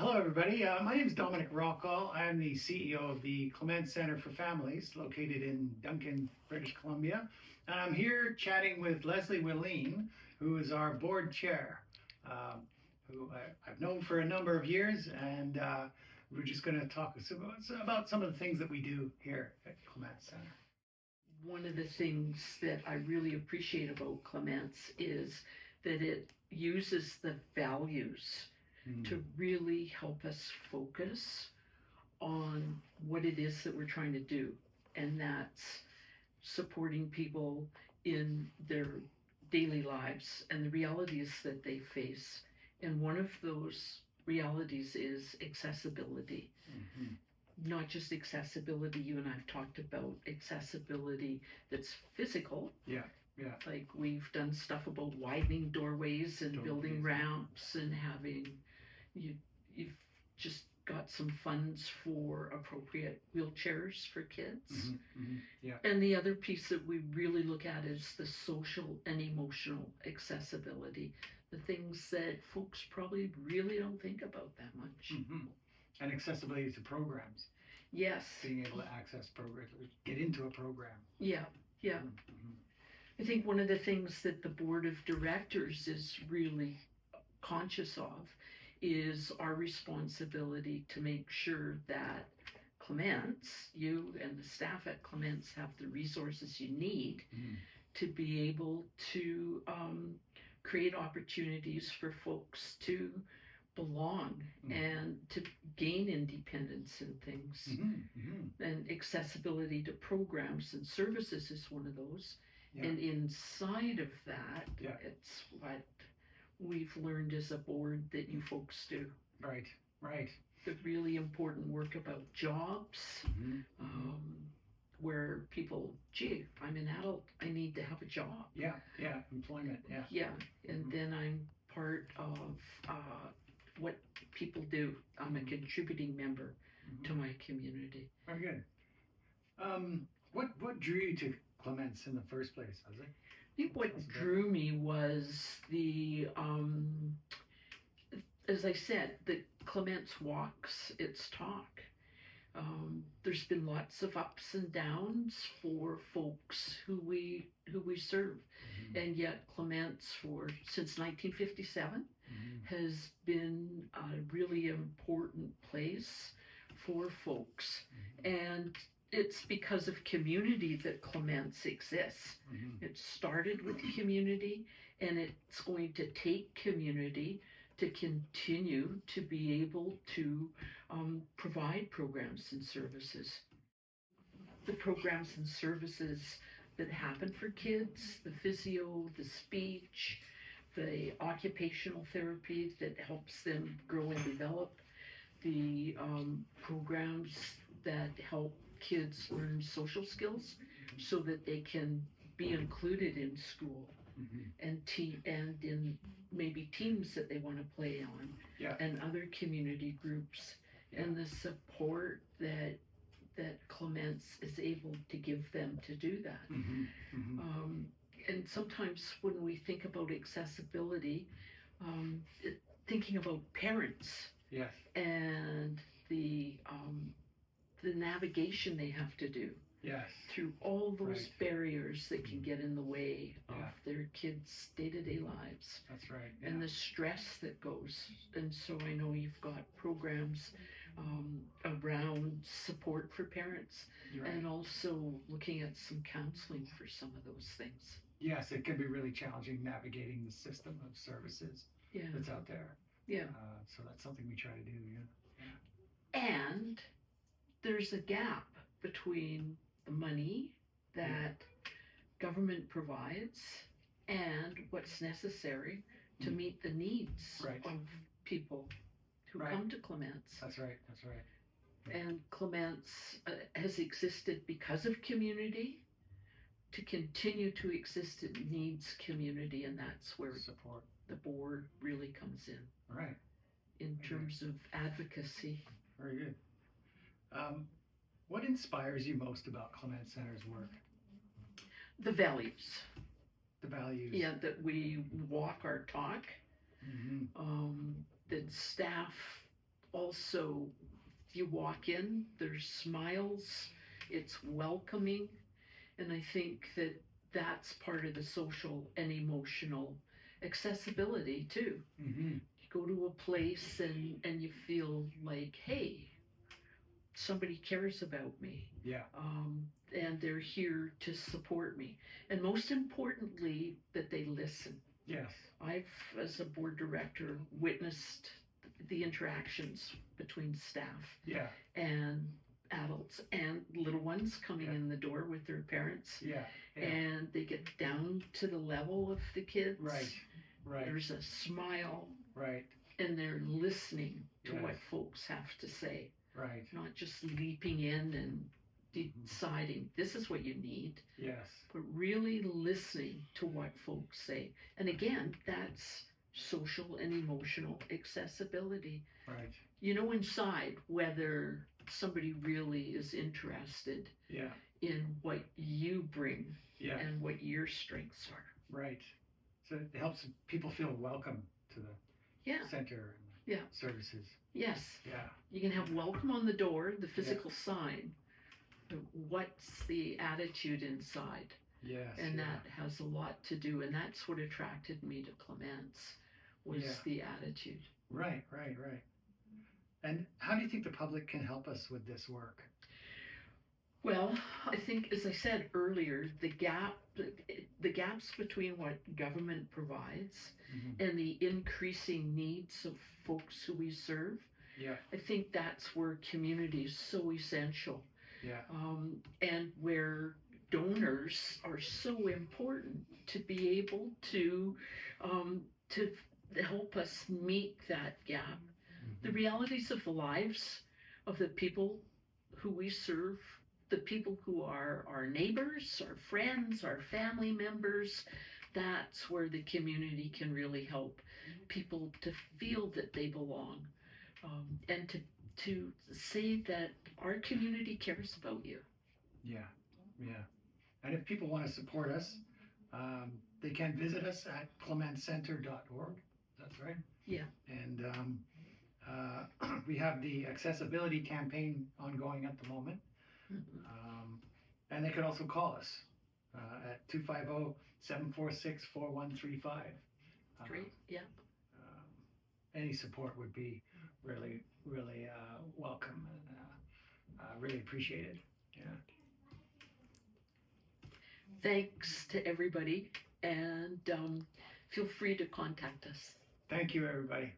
Hello, everybody. My name is Dominic Rockall. I am the CEO of the Clements Center for Families located in Duncan, British Columbia. And I'm here chatting with Leslie Welin, who is our board chair, who I've known for a number of years. And we're just going to talk about some of the things that we do here at Clements Center. One of the things that I really appreciate about Clements is that it uses the values to really help us focus on what it is that we're trying to do. And that's supporting people in their daily lives and the realities that they face. And one of those realities is accessibility. Not just accessibility, you and I've talked about accessibility that's physical. Yeah. Like we've done stuff about widening doorways and building ramps and having, you've just got some funds for appropriate wheelchairs for kids. Yeah. And the other piece that we really look at is the social and emotional accessibility, the things that folks probably really don't think about that much. And accessibility to programs. Yes. Being able to access programs, get into a program. Yeah. I think one of the things that the board of directors is really conscious of is our responsibility to make sure that Clements, you and the staff at Clements, have the resources you need to be able to create opportunities for folks to belong and to gain independence in things. And accessibility to programs and services is one of those. And inside of that, it's what we've learned as a board that you folks do. Right. The really important work about jobs, where people, gee, if I'm an adult, I need to have a job. Yeah, employment, and then I'm part of what people do. I'm a contributing member to my community. Very good. What drew you to Clements in the first place, Leslie? I think what drew me was the, as I said, that Clements walks its talk. There's been lots of ups and downs for folks who we serve, and yet Clements since 1957 has been a really important place for folks, and it's because of community that Clements exists. It started with community, and it's going to take community to continue to be able to provide programs and services. The programs and services that happen for kids, the physio, the speech, the occupational therapy that helps them grow and develop, the programs that help kids learn social skills so that they can be included in school and in maybe teams that they want to play on, and other community groups, and the support that Clements is able to give them to do that. And sometimes when we think about accessibility, thinking about parents and the navigation they have to do through all those barriers that can get in the way of their kids' day-to-day lives. That's right. And the stress that goes. And so I know you've got programs around support for parents, and also looking at some counseling for some of those things. Yes, it can be really challenging navigating the system of services that's out there. So that's something we try to do. And there's a gap between the money that government provides and what's necessary to meet the needs of people who come to Clements. That's right. And Clements has existed because of community. To continue to exist, it needs community, and that's where support the board really comes in. Right. In terms of advocacy. Very good. What inspires you most about Clements Center's work? The values. The values. Yeah, that we walk our talk. That staff also, if you walk in, there's smiles, it's welcoming, and I think that that's part of the social and emotional accessibility too. Mm-hmm. You go to a place and you feel like, hey, somebody cares about me, Yeah. and they're here to support me, and most importantly, that they listen. Yes. I've, as a board director, witnessed the interactions between staff Yeah. and adults and little ones coming Yeah. in the door with their parents, Yeah. Yeah. and they get down to the level of the kids. Right. Right. There's a smile, Right. and they're listening to Yes. what folks have to say, Right. not just leaping in and Mhm. deciding this is what you need, Yes. but really listening to what folks say. And again, that's social and emotional accessibility. Right. You know inside whether somebody really is interested Yeah. in what you bring Yeah. and what your strengths are. Right. So it helps people feel welcome to the Yeah. center and Yeah. services. Yes. Yeah. You can have welcome on the door, the physical sign, but what's the attitude inside? Yes. And yeah. that has a lot to do, and that's what attracted me to Clements, was Yeah. the attitude. Right. Right. Right. And how do you think the public can help us with this work? Well, I think, as I said earlier, the gaps between what government provides Mm-hmm. and the increasing needs of folks who we serve, Yeah. I think that's where community is so essential, Yeah. and where donors are so important to be able to help us meet that gap. Mm-hmm. The realities of the lives of the people who we serve, the people who are our neighbors, our friends, our family members, that's where the community can really help people to feel that they belong, and to say that our community cares about you. Yeah. Yeah. And if people want to support us, they can visit us at clementscenter.org. That's right. Yeah. And we have the accessibility campaign ongoing at the moment. Mhm. And they can also call us at 250-746-4135. Great. Yeah. Any support would be really, really welcome and really appreciated. Yeah. Thanks to everybody, and feel free to contact us. Thank you, everybody.